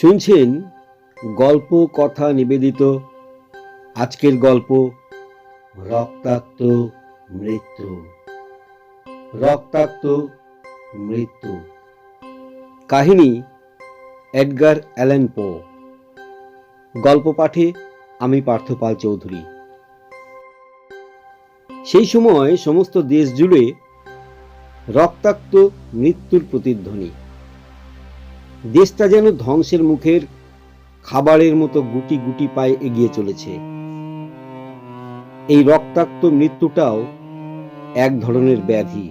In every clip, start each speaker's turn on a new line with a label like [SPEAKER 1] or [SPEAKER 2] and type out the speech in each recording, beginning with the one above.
[SPEAKER 1] শুনছেন গল্প কথা নিবেদিত আজকের গল্প রক্তাক্ত মৃত্যু। রক্তাক্ত মৃত্যু। কাহিনী এডগার অ্যালান পো। গল্প পাঠে আমি পার্থপাল চৌধুরী। সেই সময় সমস্ত দেশ জুড়ে রক্তাক্ত মৃত্যুর প্রতিধ্বনি। দেশটা যেন ধ্বংসের মুখের খাবারের মতো গুটি গুটি পায়ে এগিয়ে চলেছে। এই রক্তাক্ত মৃত্যুটাও এক ধরনের ব্যাধি,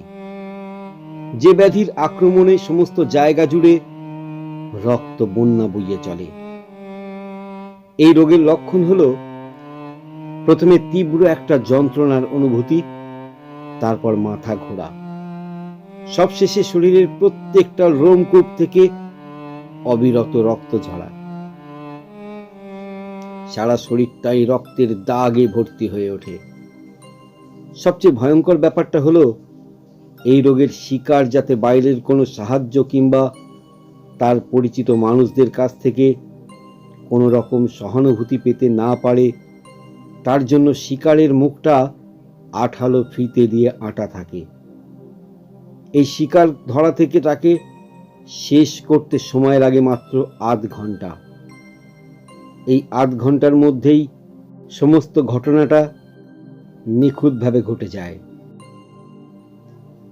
[SPEAKER 1] যে ব্যাধির আক্রমণে সমস্ত জায়গা জুড়ে রক্ত বন্যা বইয়ে চলে। এই রোগের লক্ষণ হলো প্রথমে তীব্র একটা যন্ত্রণার অনুভূতি, তারপর মাথা ঘোরা, সবশেষে শরীরের প্রত্যেকটা রোমকূপ থেকে অবিরত রক্ত ঝরা। সারা শরীরটাই রক্তের দাগে ভর্তি হয়ে ওঠে। সবচেয়ে ভয়ঙ্কর ব্যাপারটা হলো এই রোগের শিকার যাতে বাইরের কোনো সাহায্য কিংবা তার পরিচিত মানুষদের কাছ থেকে কোনো রকম সহানুভূতি পেতে না পারে, তার জন্য শিকারের মুখটা আঠালো ফিতে দিয়ে আঁটা থাকে। এই শিকার ধরা থেকে তাকে শেষ করতে সময় লাগে মাত্র আধ ঘন্টা। এই আধ ঘন্টার মধ্যেই সমস্ত ঘটনাটা নিখুঁতভাবে ঘটে যায়।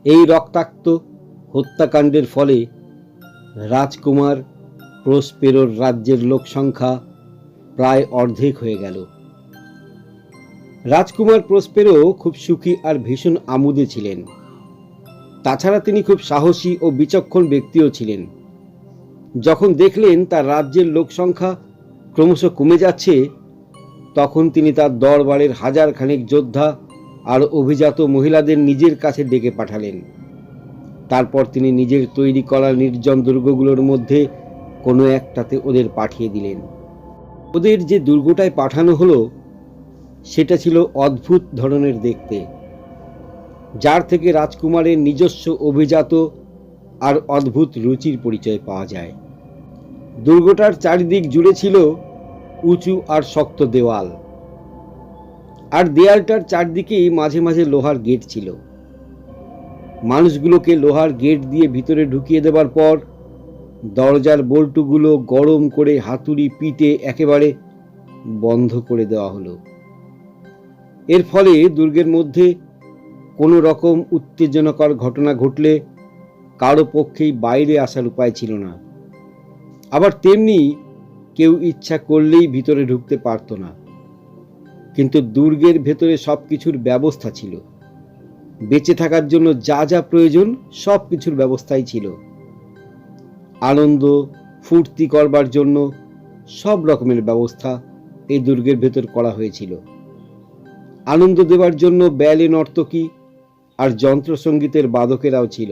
[SPEAKER 1] এই রক্তাক্ত হত্যাকাণ্ডের ফলে রাজকুমার প্রসপেরোর রাজ্যের লোক সংখ্যা প্রায় অর্ধেক হয়ে গেল। রাজকুমার প্রসপেরো খুব সুখী আর ভীষণ আমোদে ছিলেন। তাছাড়া তিনি খুব সাহসী ও বিচক্ষণ ব্যক্তিও ছিলেন। যখন দেখলেন তার রাজ্যের লোক সংখ্যা ক্রমশ কমে যাচ্ছে, তখন তিনি তার দরবারের হাজার খানেক যোদ্ধা আর অভিজাত মহিলাদের নিজের কাছে ডেকে পাঠালেন। তারপর তিনি নিজের তৈরি করা নির্জন দুর্গগুলোর মধ্যে কোনো একটাতে ওদের পাঠিয়ে দিলেন। ওদের যে দুর্গটায় পাঠানো হলো সেটা ছিল অদ্ভুত ধরনের দেখতে, যার থেকে রাজকুমারের নিজস্ব অভিজাত আর অদ্ভুত রুচির পরিচয় পাওয়া যায়। দুর্গটার চারিদিক জুড়ে ছিল উঁচু আর শক্ত দেওয়াল, আর দেয়ালটার চারদিকেই মাঝে মাঝে লোহার গেট ছিল। মানুষগুলোকে লোহার গেট দিয়ে ভিতরে ঢুকিয়ে দেবার পর দরজার বল্টুগুলো গরম করে হাতুড়ি পিটে একেবারে বন্ধ করে দেওয়া হলো। এর ফলে দুর্গের মধ্যে কোনো রকম উত্তেজনাকর ঘটনা ঘটলে কারো পক্ষেই বাইরে আসার উপায় ছিল না। আবার তেমনি কেউ ইচ্ছা করলেই ভিতরে ঢুকতে পারত না। কিন্তু দুর্গের ভেতরে সবকিছুর ব্যবস্থা ছিল। বেঁচে থাকার জন্য যা যা প্রয়োজন সব কিছুর ব্যবস্থাই ছিল। আনন্দ ফুর্তি করবার জন্য সব রকমের ব্যবস্থা এই দুর্গের ভেতর করা হয়েছিল। আনন্দ দেবার জন্য ব্যালে নর্তকী আর যন্ত্রসঙ্গীতের বাদকেরাও ছিল।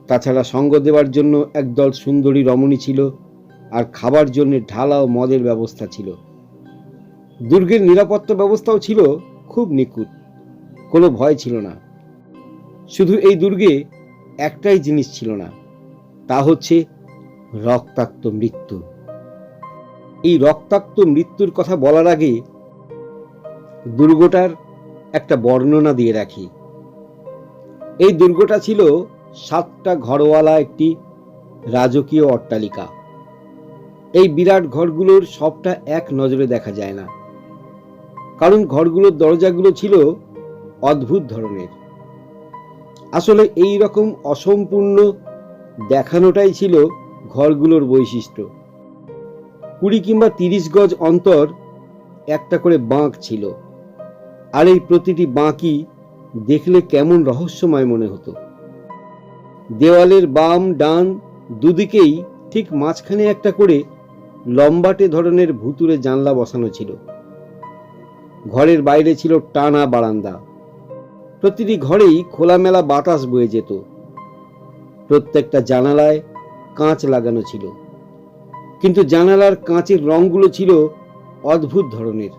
[SPEAKER 1] তাছাড়া সঙ্গ দেবার জন্য একদল সুন্দরী রমণী ছিল, আর খাবার জন্য ঢালা ও মদের ব্যবস্থা ছিল। দুর্গের নিরাপত্তা ব্যবস্থাও ছিল খুব নিখুঁত, কোনো ভয় ছিল না। শুধু এই দুর্গে একটাই জিনিস ছিল না, তা হচ্ছে রক্তাক্ত মৃত্যু। এই রক্তাক্ত মৃত্যুর কথা বলার আগে দুর্গটার একটা বর্ণনা দিয়ে রাখি। এই দুর্গটা ছিল 7টা ঘরওয়ালা একটি রাজকীয় অট্টালিকা। এই বিরাট ঘরগুলোর সবটা এক নজরে দেখা যায় না, কারণ ঘরগুলোর দরজাগুলো ছিল অদ্ভুত ধরনের। আসলে এই রকম অসম্পূর্ণ দেখানোটাই ছিল ঘরগুলোর বৈশিষ্ট্য। 20 কিংবা 30 গজ অন্তর একটা করে বাঁক ছিল, আর এই প্রতিটি বাঁকই দেখলে কেমন রহস্যময় মনে হতো। দেওয়ালের বাম ডান দুদিকেই ঠিক মাঝখানে একটা করে লম্বাটে ধরনের ভুতুড়ে জানলা বসানো ছিল। ঘরের বাইরে ছিল টানা বারান্দা। প্রতিটি ঘরেই খোলামেলা বাতাস বয়ে যেত। প্রত্যেকটা জানালায় কাঁচ লাগানো ছিল, কিন্তু জানালার কাঁচের রঙগুলো ছিল অদ্ভুত ধরনের।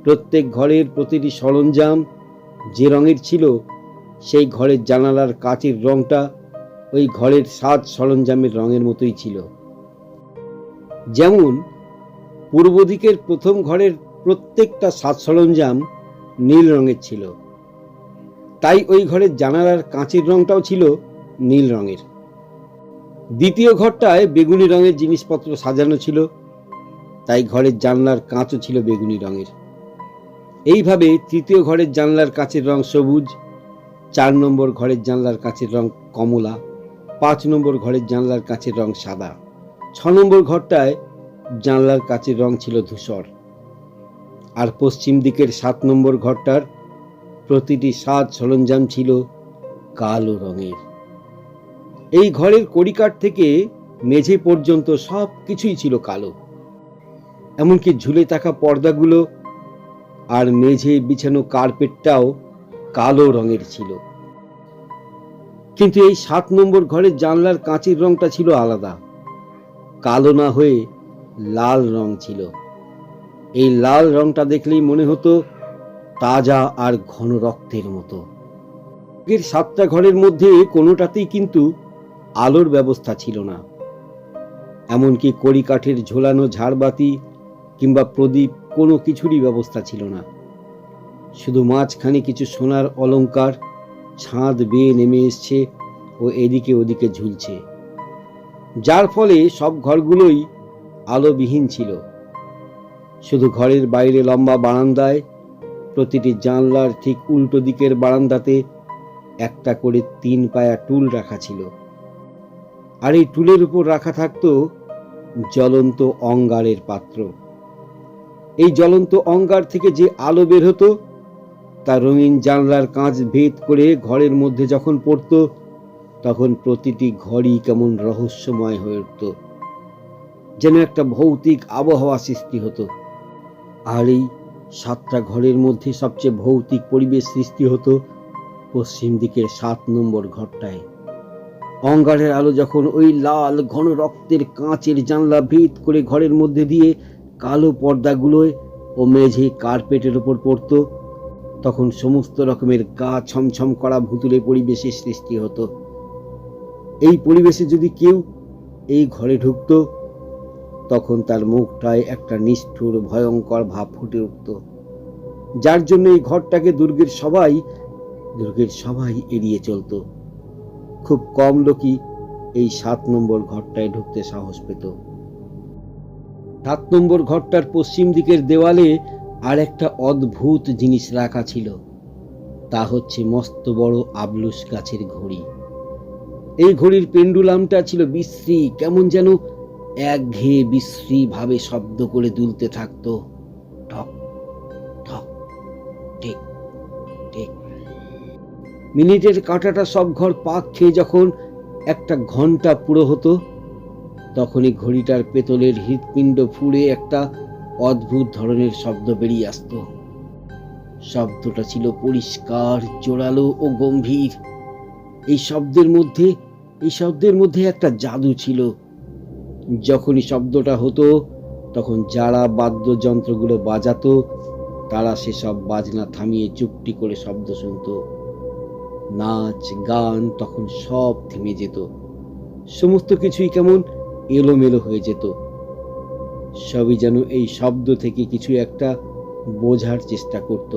[SPEAKER 1] প্রত্যেক ঘরের প্রতিটি সরঞ্জাম যে রঙের ছিল, সেই ঘরের জানালার কাচের রংটা ওই ঘরের সাজ সরঞ্জামের রঙের মতোই ছিল। যেমন পূর্ব দিকের প্রথম ঘরের প্রত্যেকটা সাজ সরঞ্জাম নীল রঙের ছিল, তাই ওই ঘরের জানালার কাঁচের রংটাও ছিল নীল রঙের। দ্বিতীয় ঘরটায় বেগুনি রঙের জিনিসপত্র সাজানো ছিল, তাই ঘরের জানলার কাঁচও ছিল বেগুনি রঙের। এইভাবে তৃতীয় ঘরের জানলার কাঁচের রং সবুজ, 4 নম্বর ঘরের জানলার কাঁচের রং কমলা, 5 নম্বর ঘরের জানলার কাঁচের রং সাদা, 6 নম্বর ঘরটায় জানলার কাঁচের রং ছিল ধূসর। আর পশ্চিম দিকের 7 নম্বর ঘরটার প্রতিটি সাজ সরঞ্জাম ছিল কালো রঙের। এই ঘরের কড়িকাঠ থেকে মেঝে পর্যন্ত সব কিছুই ছিল কালো, এমনকি ঝুলে থাকা পর্দাগুলো আর মেঝে বিছানো কার্পেটটাও কালো রঙের ছিল। কিন্তু এই 7 নম্বর ঘরের জানলার কাঁচের রংটা ছিল আলাদা, কালো না হয়ে লাল রং ছিল। এই লাল রংটা দেখলেই মনে হতো তাজা আর ঘন রক্তের মতো। এর 7টা ঘরের মধ্যে কোনোটাতেই কিন্তু আলোর ব্যবস্থা ছিল না, এমনকি কড়িকাঠের ঝোলানো ঝাড়বাতি কিংবা প্রদীপ কোনো কিছুরই ব্যবস্থা ছিল না। শুধু মাঝখানে কিছু সোনার অলংকার ছাদ বেয়ে নেমে এসছে ও এদিকে ওদিকে ঝুলছে, যার ফলে সব ঘরগুলোই আলোবিহীন ছিল। শুধু ঘরের বাইরে লম্বা বারান্দায় প্রতিটি জানলার ঠিক উল্টো দিকের বারান্দাতে একটা করে 3 পায়া টুল রাখা ছিল, আর এই টুলের উপর রাখা থাকতো জ্বলন্ত অঙ্গারের পাত্র। এই জ্বলন্ত অঙ্গার থেকে যে আলো বের হতো তা রঙিন জানলার কাঁচ ভেদ করে ঘরের মধ্যে যখন পড়ত, তখন প্রতিটি ঘরই কেমন রহস্যময় হয়ে উঠত, যেন একটা ভৌতিক আবহাওয়া সৃষ্টি হতো। আর এই 7টা ঘরের মধ্যে সবচেয়ে ভৌতিক পরিবেশ সৃষ্টি হতো পশ্চিম দিকের 7 নম্বর ঘরটায়। অঙ্গারের আলো যখন ওই লাল ঘন রক্তের কাঁচের জানলা ভেদ করে ঘরের মধ্যে দিয়ে কালো পর্দাগুলোয় ও মেঝে কার্পেটের উপর পড়ত, তখন সমস্ত রকমের গা ছমছম করা ভুতুড়ে পরিবেশের সৃষ্টি হতো। এই পরিবেশে যদি কেউ এই ঘরে ঢুকত, তখন তার মুখটায় একটা নিষ্ঠুর ভয়ঙ্কর ভাব ফুটে উঠত, যার জন্য এই ঘরটাকে দুর্গের সবাই এড়িয়ে চলত। খুব কম লোকই এই 7 নম্বর ঘরটায় ঢুকতে সাহস পেত। 7 নম্বর ঘরটার পশ্চিম দিকের দেওয়ালে আর একটা অদ্ভুত জিনিস রাখা ছিল, তা হচ্ছে মস্ত বড় আবলুস গাছের ঘড়ি। এই ঘড়ির পেন্ডুলামটা ছিল বিশ্রী, কেমন যেন একঘেয়ে বিশ্রী ভাবে শব্দ করে দুলতে থাকতো, ঠক ঠক ঠিক ঠিক। মিনিটের কাঁটাটা সব ঘর পাক খেয়ে যখন একটা ঘন্টা পুরো হতো, তখনই ঘড়িটার পেতলের হৃৎপিণ্ড ফুঁড়ে একটা অদ্ভুত ধরনের শব্দ বেরিয়ে আসতো। শব্দটা ছিল পরিষ্কার, জোরালো ও গম্ভীর। এই শব্দের মধ্যে একটা জাদু ছিল। যখনই শব্দটা হতো, তখন যারা বাদ্যযন্ত্রগুলো বাজাতো তারা সেসব বাজনা থামিয়ে চুপটি করে শব্দ শুনত। নাচ গান তখন সব থেমে যেত, সমস্ত কিছুই কেমন এলোমেলো হয়ে যেত। সবই যেন এই শব্দ থেকে কিছু একটা বোঝার চেষ্টা করত,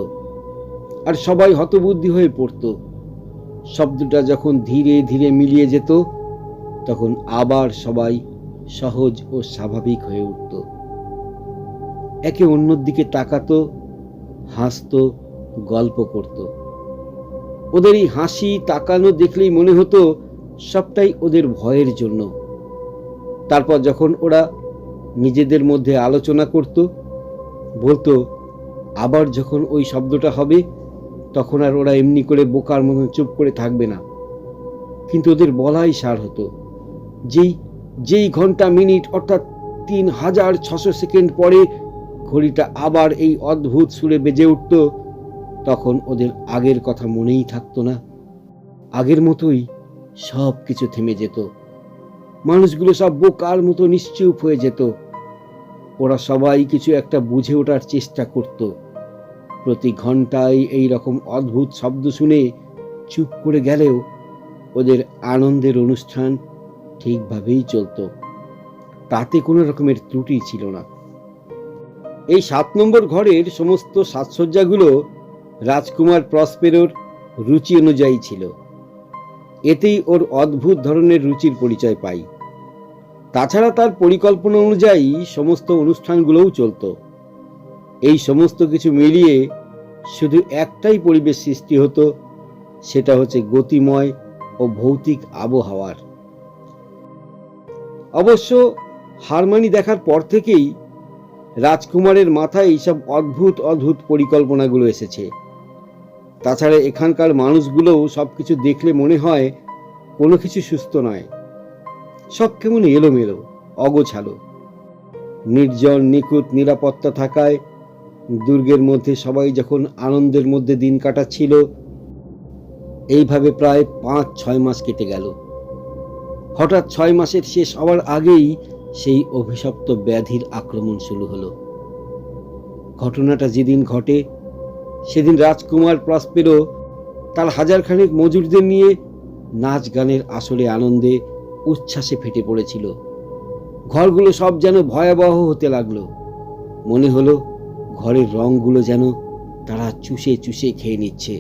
[SPEAKER 1] আর সবাই হতবুদ্ধি হয়ে পড়ত। শব্দটা যখন ধীরে ধীরে মিলিয়ে যেত, তখন আবার সবাই সহজ ও স্বাভাবিক হয়ে উঠত, একে অন্যের দিকে তাকাতো, হাসতো, গল্প করত। ওদের এই হাসি তাকানো দেখলেই মনে হতো সবটাই ওদের ভয়ের জন্য। তারপর যখন ওরা নিজেদের মধ্যে আলোচনা করত, বলতো আবার যখন ওই শব্দটা হবে তখন আর ওরা এমনি করে বোকার মতো চুপ করে থাকবে না। কিন্তু ওদের বলাই সার হতো, যেই ঘন্টা মিনিট অর্থাৎ 3600 সেকেন্ড পরে ঘড়িটা আবার এই অদ্ভুত সুরে বেজে উঠত, তখন ওদের আগের কথা মনেই থাকতো না। আগের মতোই সব কিছু থেমে যেত, মানুষগুলো সব বোকার মতো নিশ্চুপ হয়ে যেত। ওরা সবাই কিছু একটা বুঝে ওঠার চেষ্টা করত। প্রতি ঘন্টায় এই রকম অদ্ভুত শব্দ শুনে চুপ করে গেলেও ওদের আনন্দের অনুষ্ঠান ঠিকভাবেই চলত। তাতে কোনো রকমের ত্রুটি ছিল না। এই 7 নম্বর ঘরের সমস্ত সাজসজ্জাগুলো রাজকুমার প্রসপেরোর রুচি অনুযায়ী ছিল। এতেই ওর অদ্ভুত ধরনের রুচির পরিচয় পাই। তাছাড়া তার পরিকল্পনা অনুযায়ী সমস্ত অনুষ্ঠানগুলোও চলত। এই সমস্ত কিছু মিলিয়ে শুধু একটাই পরিবেশ সৃষ্টি হতো, সেটা হচ্ছে গতিময় ও ভৌতিক আবহাওয়ার। অবশ্য হারমানি দেখার পর থেকেই রাজকুমারের মাথায় এইসব অদ্ভুত অদ্ভুত পরিকল্পনাগুলো এসেছে। তাছাড়া এখানকার মানুষগুলোও সবকিছু দেখলে মনে হয় কোনো কিছু সুস্থ নয়, সব কেমন এলোমেলো, অগোছালো। নির্জন নিখুঁত নিরাপত্তা থাকায় দুর্গের মধ্যে সবাই যখন আনন্দের মধ্যে দিন কাটাচ্ছিল, এইভাবে প্রায় 5-6 মাস কেটে গেল। হঠাৎ 6 মাসের শেষ হওয়ার আগেই সেই অভিশপ্ত ব্যাধির আক্রমণ শুরু হলো। ঘটনাটা যেদিন ঘটে সেদিন রাজকুমার প্রসপেরো তার 1000 খানেক মজুরদের নিয়ে নাচ গানের আসরে আনন্দে উচ্ছ্বাসে ফেটে পড়েছিল। ঘরগুলো সব যেন ভয়াবহ হতে লাগলো। মনে হলো ঘরের রংগুলো যেন তারা চুষে চুষে খেয়ে নিচ্ছে।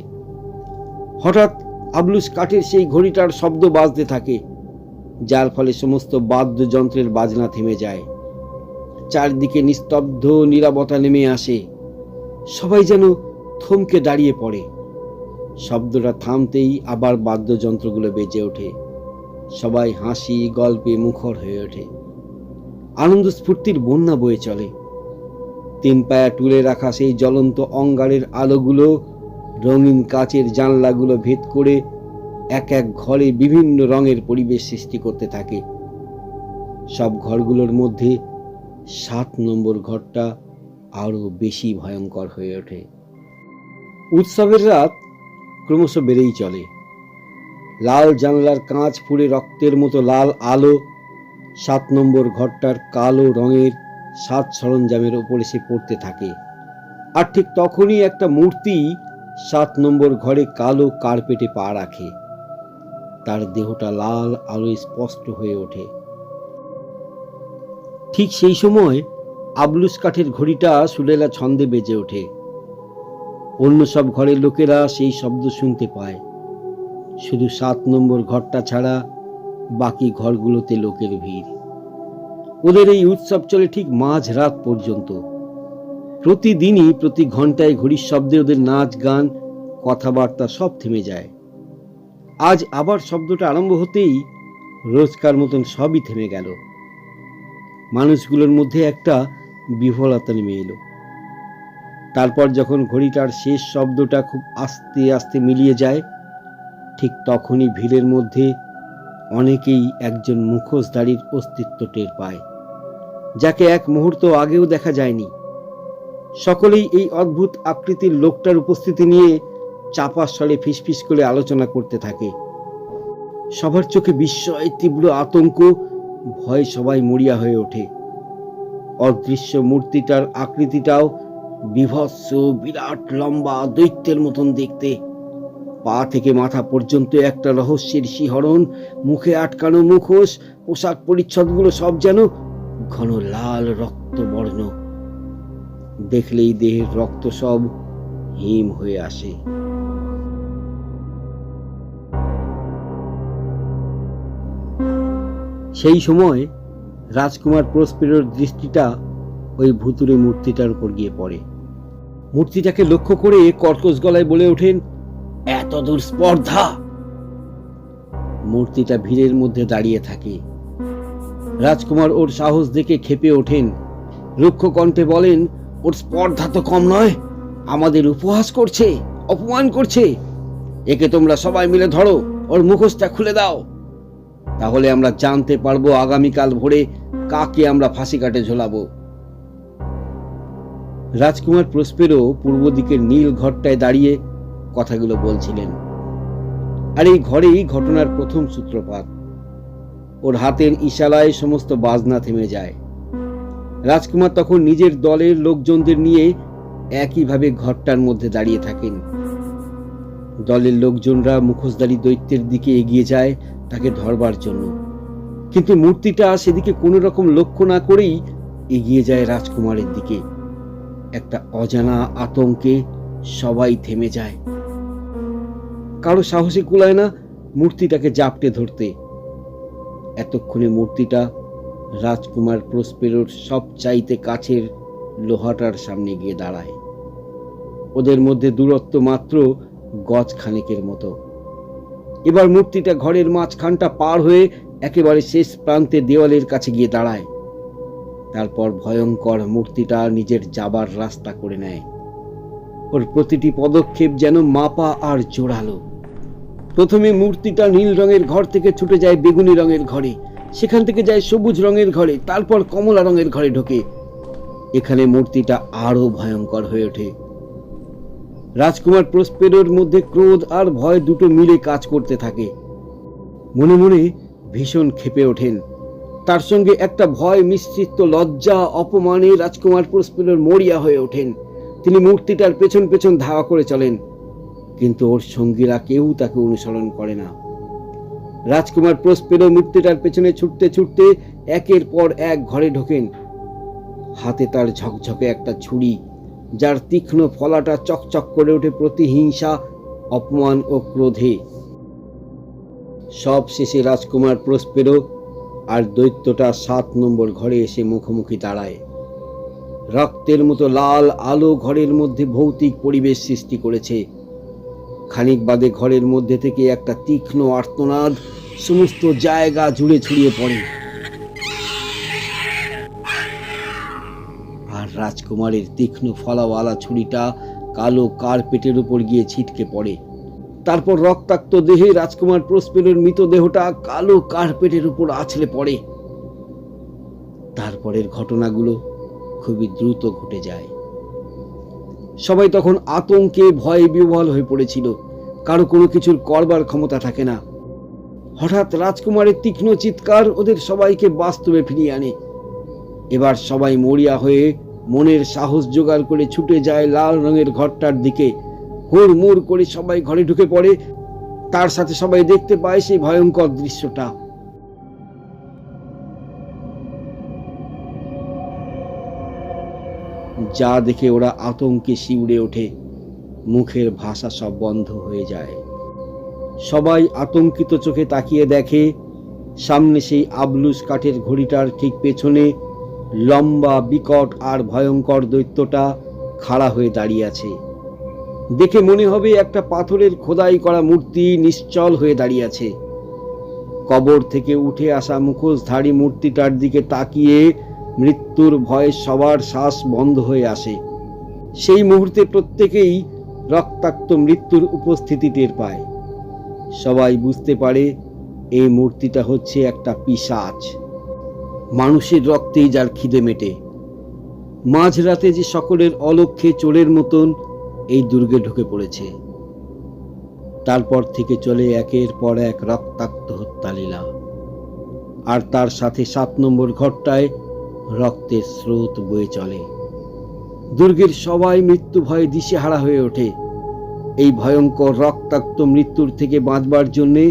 [SPEAKER 1] হঠাৎ আবলুস কাঠের সেই ঘড়িটার শব্দ বাজতে থাকে, যার ফলে সমস্ত বাদ্যযন্ত্রের বাজনা থেমে যায়। চারদিকে নিস্তব্ধ নীরবতা নেমে আসে। সবাই যেন থমকে দাঁড়িয়ে পড়ে। শব্দটা থামতেই আবার বাদ্যযন্ত্রগুলো বেজে ওঠে। সবাই হাসি গল্পে মুখর হয়ে ওঠে। আনন্দ স্ফূর্তির বন্যা বয়ে চলে। 3 পায়া তুলে রাখা সেই জ্বলন্ত অঙ্গারের আলোগুলো রঙিন কাচের জানলাগুলো ভেদ করে এক এক ঘরে বিভিন্ন রঙের পরিবেশ সৃষ্টি করতে থাকে। সব ঘরগুলোর মধ্যে 7 নম্বর ঘরটা আরো বেশি ভয়ঙ্কর হয়ে ওঠে। উৎসবের রাত ক্রমশ বেড়েই চলে। লাল জানলার কাঁচ ফুঁড়ে রক্তের মতো লাল আলো 7 নম্বর ঘরটার কালো রঙের সাজ সরঞ্জামের ওপর এসে পড়তে থাকে। আর ঠিক তখনই একটা মূর্তি 7 নম্বর ঘরে কালো কার্পেটে পা রাখে। তার দেহটা লাল আলোয় স্পষ্ট হয়ে ওঠে। ঠিক সেই সময় আবলুস কাঠের ঘড়িটা সুরেলা ছন্দে বেজে ওঠে। অন্য সব ঘরের লোকেরা সেই শব্দ শুনতে পায়। শুধু 7 নম্বর ঘরটা ছাড়া বাকি ঘরগুলোতে লোকের ভিড়। ওদের এই উৎসব চলে ঠিক মাঝরাত পর্যন্ত। প্রতিদিনই প্রতি ঘন্টায় ঘড়ির শব্দে ওদের নাচ গান কথাবার্তা সব থেমে যায়। আজ আবার শব্দটা আরম্ভ হতেই রোজকার মতন সবই থেমে গেল। মানুষগুলোর মধ্যে একটা বিহ্বলতা নেমে এলো। তারপর যখন ঘড়িটার শেষ শব্দটা খুব আস্তে আস্তে মিলিয়ে যায়, ঠিক তখনই ভিড়ের মধ্যে অনেকেই একজন মুখোশধারীর অস্তিত্ব টের পায়, যাকে এক মুহূর্ত আগেও দেখা যায়নি। সকলেই এই অদ্ভুত আকৃতির লোকটার উপস্থিতি নিয়ে চাপা স্বরে ফিসফিস করে আলোচনা করতে থাকে। সবার চোখে বিস্ময়, তীব্র আতঙ্ক, ভয়, সবাই মরিয়া হয়ে ওঠে। অদৃশ্য মূর্তিটার আকৃতিটাও বিভৎস, বিরাট, লম্বা, দৈত্যের মতন দেখতে। পা থেকে মাথা পর্যন্ত একটা রহস্যের শিহরণ। মুখে আটকানো মুখোশ, পোশাক পরিচ্ছদগুলো সব যেন ঘন লাল রক্তবর্ণ। দেখলেই দেহের রক্ত সব হিম হয়ে আসে। সেই সময় রাজকুমার প্রসপেরোর দৃষ্টিটা ওই ভুতুড়ে মূর্তিটার উপর গিয়ে পড়ে। মূর্তিটাকে লক্ষ্য করে কর্কশ গলায় বলে ওঠেন, এত দূর স্পর্ধা! মূর্তিটা ভিড়ের মধ্যে দাঁড়িয়ে থাকে। রাজকুমার ওর সাহস দেখে ক্ষেপে ওঠেন। রুক্ষ কণ্ঠে বলেন, ওর স্পর্ধা তো কম নয়, আমাদের উপহাস করছে, অপমান করছে। একে তোমরা সবাই মিলে ধরো, ওর মুখোশটা খুলে দাও, তাহলে আমরা জানতে পারবো আগামীকাল ভোরে কাকে আমরা ফাঁসি কাটে ঝোলাবো। রাজকুমার প্রসপেরো পূর্ব দিকের নীল ঘরটায় দাঁড়িয়ে কথাগুলো বলছিলেন। আর এই ঘরেই ঘটনার প্রথম সূত্রপাত। ওর হাতের ইশারায় সমস্ত বাজনা থেমে যায়। রাজকুমার তখন নিজের দলের লোকজনদের নিয়ে একইভাবে ঘরটার মধ্যে দাঁড়িয়ে থাকেন। দলের লোকজনরা মুখোশধারী দৈত্যের দিকে এগিয়ে যায় তাকে ধরবার জন্য। কিন্তু মূর্তিটা সেদিকে কোনো রকম লক্ষ্য না করেই এগিয়ে যায় রাজকুমারের দিকে। একটা অজানা আতঙ্কে সবাই থেমে যায়। কারো সাহসে কুলায় না মূর্তিটাকে জাপটে ধরতে। এতক্ষণে মূর্তিটা রাজকুমার প্রসপেরোর সবচাইতে কাছের লোহাটার সামনে গিয়ে দাঁড়ায়। ওদের মধ্যে দূরত্ব মাত্র গজ খানেকের মতো। এবার মূর্তিটা ঘরের মাঝখানটা পার হয়ে একেবারে শেষ প্রান্তে দেওয়ালের কাছে গিয়ে দাঁড়ায়। তারপর ভয়ঙ্কর মূর্তিটা নিজের যাবার রাস্তা করে নেয়। ওর প্রতিটি পদক্ষেপ যেন মাপা আর জোরালো। প্রথমে মূর্তিটা নীল রঙের ঘর থেকে ছুটে যায় বেগুনি রঙের ঘরে, সেখান থেকে যায় সবুজ রঙের ঘরে, তারপর কমলা রঙের ঘরে ঢোকে। এখানে মূর্তিটা আরো ভয়ঙ্কর হয়ে ওঠে। রাজকুমার প্রসপেরোর মধ্যে ক্রোধ আর ভয় দুটো মিলে কাজ করতে থাকে। মনে মনে ভীষণ ক্ষেপে ওঠেন। তার সঙ্গে একটা ভয় মিশ্রিত লজ্জা অপমানে রাজকুমার প্রসপেরোর মরিয়া হয়ে ওঠেন। তিনি মূর্তিটার পেছন পেছন ধাওয়া করে চলেন, কিন্তু ওর সঙ্গীরা কেউ তাকে অনুসরণ করে না। রাজকুমার প্রসপেরো মূর্তিটার পেছনে ছুটতে ছুটতে একের পর এক ঘরে ঢোকেন। হাতে তার ঝকঝকে একটা ছুরি, যার তীক্ষ্ণ ফলাটা চকচক করে ওঠে প্রতিহিংসা, অপমান ও ক্রোধে। সব শেষে রাজকুমার প্রসপেরো আর দৈত্যটা 7 নম্বর ঘরে এসে মুখোমুখি দাঁড়ায়। রক্তের মতো লাল আলো ঘরের মধ্যে ভৌতিক পরিবেশ সৃষ্টি করেছে। খানিক বাদে ঘরের মধ্যে থেকে একটা তীক্ষ্ণ আর্তনাদ সমস্ত জায়গা জুড়ে ছড়িয়ে পড়ে, আর রাজকুমারের তীক্ষ্ণ ফলাওয়ালা ছুরিটা কালো কার্পেটের উপর গিয়ে ছিটকে পড়ে। তারপর রক্তাক্ত দেহে রাজকুমার প্রসপেরোর মৃতদেহটা কালো কার্পেটের উপর আছড়ে পড়ে। তারপরের ঘটনাগুলো খুবই দ্রুত ঘটে যায়। সবাই তখন আতঙ্কে ভয়ে বিহ্বল হয়ে পড়েছিল। কারো কোনো কিছুর করবার ক্ষমতা থাকে না। হঠাৎ রাজকুমারের তীক্ষ্ণ চিৎকার ওদের সবাইকে বাস্তবে ফিরিয়ে আনে। এবার সবাই মরিয়া হয়ে মনের সাহস জোগাড় করে ছুটে যায় লাল রঙের ঘরটার দিকে। হুড়মুড় করে সবাই ঘরে ঢুকে পড়ে। তার সাথে সবাই দেখতে পায় সেই ভয়ঙ্কর দৃশ্যটা। যা দেখে ওরা আতঙ্কে শিউরে ওঠে। মুখের ভাষা সব বন্ধ হয়ে যায়। সবাই আতঙ্কিত চোখে তাকিয়ে দেখে সামনে সেই আবলুস কাঠের ঘড়িটার ঠিক পেছনে লম্বা বিকট আর ভয়ঙ্কর দৈত্যটা খাড়া হয়ে দাঁড়িয়ে আছে। দেখে মনে হবে একটা পাথরের খোদাই করা মূর্তি নিশ্চল হয়ে দাঁড়িয়ে আছে। কবর থেকে উঠে আসা মুখোশধারী মূর্তিটার দিকে তাকিয়ে মৃত্যুর ভয়ে সবার শ্বাস বন্ধ হয়ে আসে। সেই মুহূর্তে প্রত্যেকেই রক্তাক্ত মৃত্যুর উপস্থিতি টের পায়। সবাই বুঝতে পারে এই মূর্তিটা হচ্ছে একটা পিশাচ, মানুষের রক্তেই যার খিদে মেটে। মাঝরাতে যে সকলের অলক্ষ্যে চোরের মতন এই দুর্গে ঢুকে পড়েছে। তারপর থেকে চলে একের পর এক রক্তাক্ত হত্যালীলা, আর তার সাথে 7 নম্বর ঘরটায় রক্তের স্রোত বয়ে চলে। দুর্গের সবাই মৃত্যু ভয়ে দিশেহারা হয়ে ওঠে। এই ভয়ঙ্কর রক্তাক্ত মৃত্যুর থেকে বাঁচবার জন্যে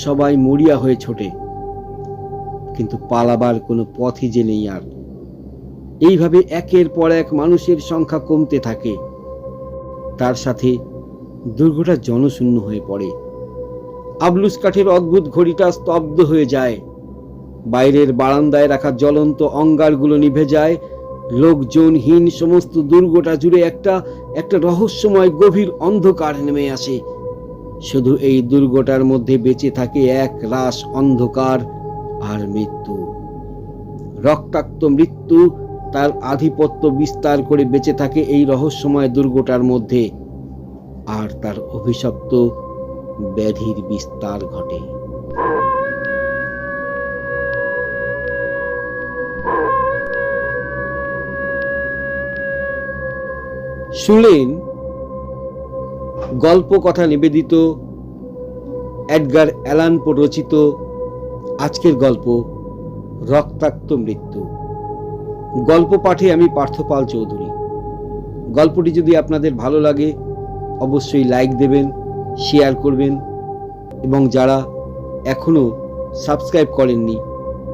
[SPEAKER 1] সবাই মরিয়া হয়ে ছোটে, কিন্তু পালাবার কোনো পথই যে নেই আর। এইভাবে একের পর এক মানুষের সংখ্যা কমতে থাকে। তার সাথে দুর্গটা জনশূন্য হয়ে পড়ে। আবলুস কাঠের অদ্ভুত ঘড়িটা স্তব্ধ হয়ে যায়। বাইরের বারান্দায় রাখা জ্বলন্ত অঙ্গারগুলো নিভে যায়। লোকজনহীন সমস্ত দুর্গটা জুড়ে একটা রহস্যময় গভীর অন্ধকার নেমে আসে। শুধু এই দুর্গটার মধ্যে বেঁচে থাকে এক রাস অন্ধকার আর মৃত্যু। রক্তাক্ত মৃত্যু তার আধিপত্য বিস্তার করে বেঁচে থাকে এই রহস্যময় দুর্গটার মধ্যে, আর তার অভিশপ্ত ব্যাধির বিস্তার ঘটে। শুনলেন গল্প কথা নিবেদিত এডগার অ্যালান পো রচিত আজকের গল্প রক্তাক্ত মৃত্যু। গল্প পাঠে আমি পার্থপাল চৌধুরী। গল্পটি যদি আপনাদের ভালো লাগে অবশ্যই লাইক দেবেন, শেয়ার করবেন, এবং যারা এখনো সাবস্ক্রাইব করেননি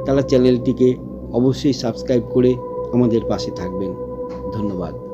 [SPEAKER 1] তারা চ্যানেলটিকে অবশ্যই সাবস্ক্রাইব করে আমাদের পাশে থাকবেন। ধন্যবাদ।